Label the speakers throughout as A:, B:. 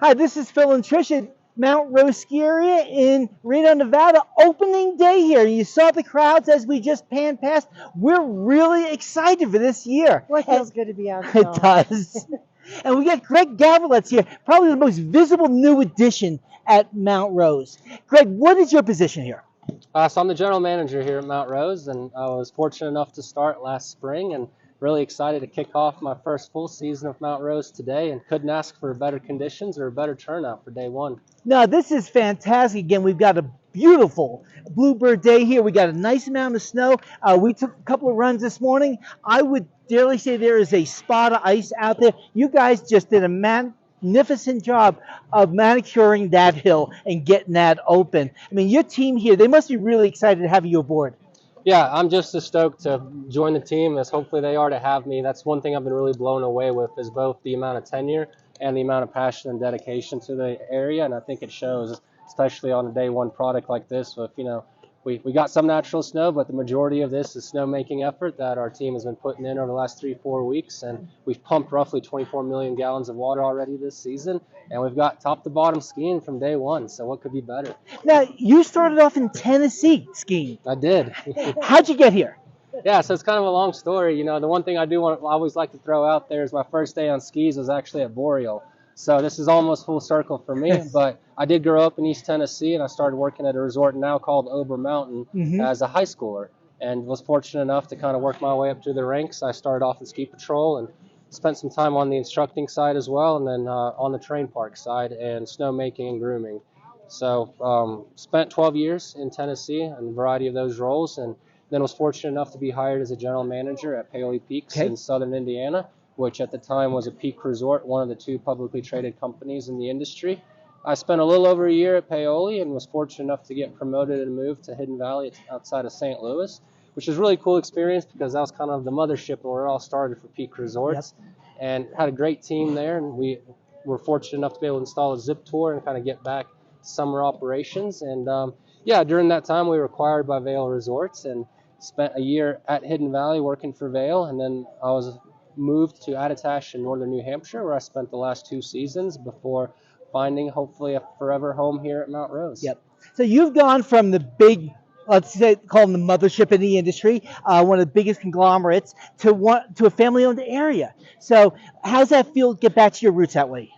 A: Hi, this is Phil and Tricia, Mt Rose Ski Area in Reno, Nevada. Opening day here. You saw the crowds as we just panned past. We're really excited for this year.
B: Well, it feels good to be out.
A: It does. And we got Greg Gavrilets here, probably the most visible new addition at Mt Rose. Greg, what is your position here?
C: So I'm the general manager here at Mt Rose, and I was fortunate enough to start last spring and really excited to kick off my first full season of Mt Rose today, and couldn't ask for better conditions or a better turnout for day one.
A: Now, this is fantastic. Again, we've got a beautiful bluebird day here. We got a nice amount of snow. We took a couple of runs this morning. I would dare say there is a spot of ice out there. You guys just did a magnificent job of manicuring that hill and getting that open. I mean, your team here, they must be really excited to have you aboard.
C: Yeah, I'm just as stoked to join the team as hopefully they are to have me. That's one thing I've been really blown away with, is both the amount of tenure and the amount of passion and dedication to the area, and I think it shows, especially on a day one product like this. With, we got some natural snow, but the majority of this is snowmaking effort that our team has been putting in over the last 3-4 weeks, and we've pumped roughly 24 million gallons of water already this season, and we've got top to bottom skiing from day one, so what could be better?
A: Now, you started off in Tennessee skiing.
C: I did.
A: How'd you get here?
C: Yeah, so it's kind of a long story. The one thing I always like to throw out there is my first day on skis was actually at Boreal. So this is almost full circle for me, but I did grow up in East Tennessee, and I started working at a resort now called Ober Mountain as a high schooler, and was fortunate enough to kind of work my way up through the ranks. I started off in ski patrol and spent some time on the instructing side as well, and then on the train park side and snowmaking and grooming. So spent 12 years in Tennessee in a variety of those roles, and then was fortunate enough to be hired as a general manager at Paoli Peaks in southern Indiana, which at the time was a peak resort, one of the 2 publicly traded companies in the industry. I spent a little over a year at Paoli and was fortunate enough to get promoted and moved to Hidden Valley outside of St. Louis, which was a really cool experience because that was kind of the mothership where it all started for Peak Resorts. And had a great team there, and we were fortunate enough to be able to install a zip tour and kind of get back summer operations. And during that time we were acquired by Vail Resorts and spent a year at Hidden Valley working for Vail, and then I was moved to Attitash in northern New Hampshire, where I spent the last 2 seasons before finding hopefully a forever home here at Mt Rose.
A: Yep. So you've gone from the big, let's say, call them the mothership in the industry, one of the biggest conglomerates, to a family-owned area. So how's that feel? Get back to your roots that way.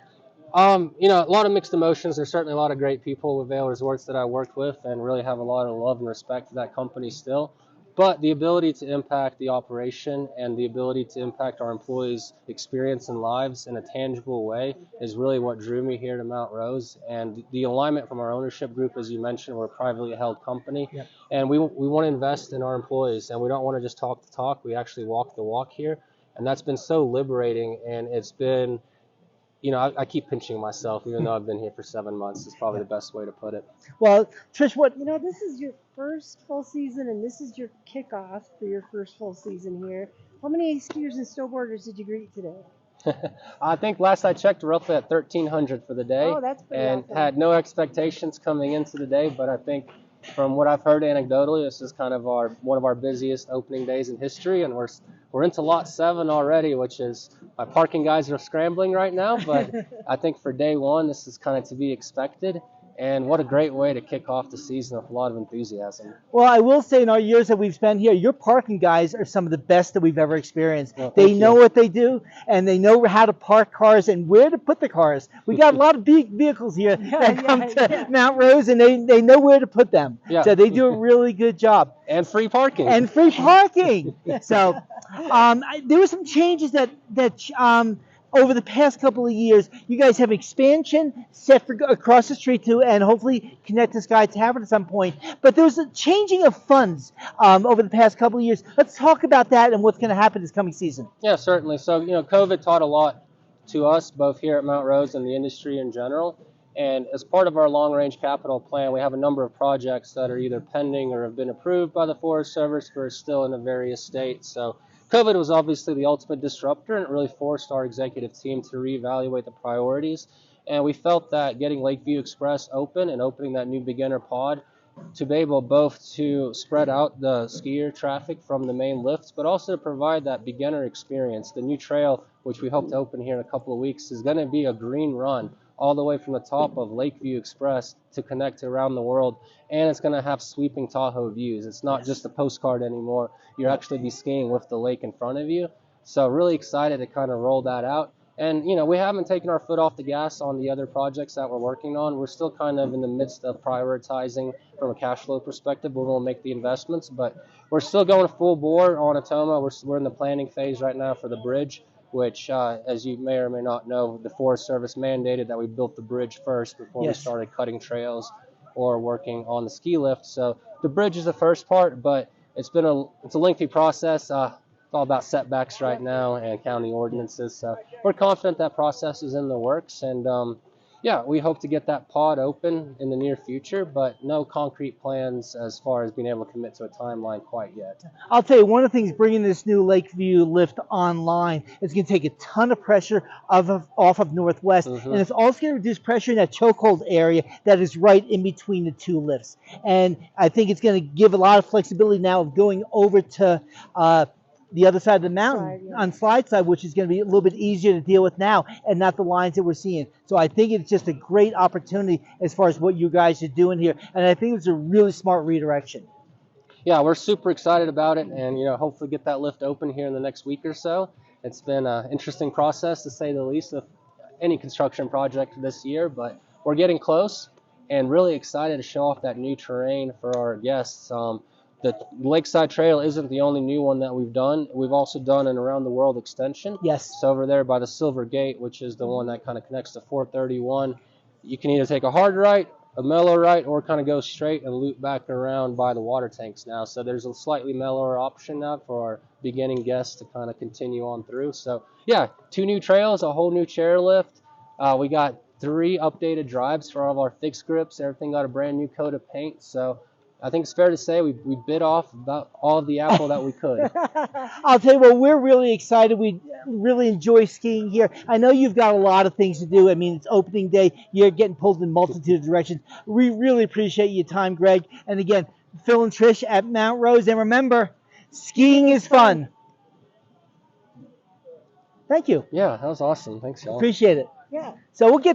C: A lot of mixed emotions. There's certainly a lot of great people with Vail Resorts that I worked with, and really have a lot of love and respect for that company still. But the ability to impact the operation and the ability to impact our employees' experience and lives in a tangible way is really what drew me here to Mt Rose. And the alignment from our ownership group, as you mentioned, we're a privately held company, and we want to invest in our employees, and we don't want to just talk the talk. We actually walk the walk here, and that's been so liberating. And it's been, I keep pinching myself, even though I've been here for 7 months. Is probably the best way to put it.
A: Well, Trish,
B: This is your first full season, and this is your kickoff for your first full season here. How many skiers and snowboarders did you greet today?
C: I think last I checked, roughly at 1,300 for the day.
B: Oh, that's pretty
C: and
B: awesome.
C: Had no expectations coming into the day, but I think from what I've heard anecdotally, this is kind of one of our busiest opening days in history, and we're into lot 7 already, which is, my parking guys are scrambling right now, but I think for day one, this is kind of to be expected. And what a great way to kick off the season with a lot of enthusiasm.
A: Well, I will say in our years that we've spent here, your parking guys are some of the best that we've ever experienced.
C: Well,
A: they know what they do, and they know how to park cars and where to put the cars. We got a lot of big vehicles here that come to Mt Rose, and they know where to put them.
C: Yeah.
A: So they do a really good job.
C: And free parking.
A: And free parking. So there were some changes that over the past couple of years. You guys have expansion set for across the street too, and hopefully connect to Sky Tavern at some point. But there's a changing of funds over the past couple of years. Let's talk about that and what's going to happen this coming season.
C: Yeah, certainly. So, COVID taught a lot to us, both here at Mt Rose and the industry in general. And as part of our long-range capital plan, we have a number of projects that are either pending or have been approved by the Forest Service, but are still in the various states. So COVID was obviously the ultimate disruptor, and it really forced our executive team to reevaluate the priorities. And we felt that getting Lakeview Express open and opening that new beginner pod to be able both to spread out the skier traffic from the main lifts, but also to provide that beginner experience. The new trail, which we hope to open here in a couple of weeks, is going to be a green run all the way from the top of Lakeview Express to connect to around the world. And it's going to have sweeping Tahoe views. It's not just a postcard anymore. You'll actually be skiing with the lake in front of you. So really excited to kind of roll that out. And, you know, we haven't taken our foot off the gas on the other projects that we're working on. We're still kind of in the midst of prioritizing from a cash flow perspective. We will make the investments, but we're still going full bore on Atoma. We're in the planning phase right now for the bridge, which, as you may or may not know, the Forest Service mandated that we built the bridge first before we started cutting trails or working on the ski lift. So the bridge is the first part, but it's a lengthy process. It's all about setbacks right now and county ordinances. So we're confident that process is in the works. And yeah, we hope to get that pod open in the near future, but no concrete plans as far as being able to commit to a timeline quite yet.
A: I'll tell you, one of the things bringing this new Lakeview lift online is going to take a ton of pressure off of Northwest, and it's also going to reduce pressure in that chokehold area that is right in between the two lifts. And I think it's going to give a lot of flexibility now of going over to the other side of the mountain on slide side, which is going to be a little bit easier to deal with now and not the lines that we're seeing. So I think it's just a great opportunity as far as what you guys are doing here. And I think it's a really smart redirection.
C: Yeah, we're super excited about it, and, you know, hopefully get that lift open here in the next week or so. It's been an interesting process, to say the least, of any construction project this year, but we're getting close and really excited to show off that new terrain for our guests. The Lakeside Trail isn't the only new one that we've done. We've also done an Around the World extension.
A: Yes.
C: It's over there by the Silver Gate, which is the one that kind of connects to 431. You can either take a hard right, a mellow right, or kind of go straight and loop back around by the water tanks now. So there's a slightly mellower option now for our beginning guests to kind of continue on through. So yeah, 2 new trails, a whole new chairlift. We got 3 updated drives for all of our fixed grips. Everything got a brand new coat of paint. So I think it's fair to say we bit off about all of the apple that we could.
A: I'll tell you what, we're really excited. We really enjoy skiing here. I know you've got a lot of things to do. I mean, it's opening day. You're getting pulled in multitude of directions. We really appreciate your time, Greg. And again, Phil and Trish at Mt Rose. And remember, skiing is fun. Thank you.
C: Yeah, that was awesome. Thanks, y'all.
A: Appreciate it.
B: Yeah.
A: So we'll get the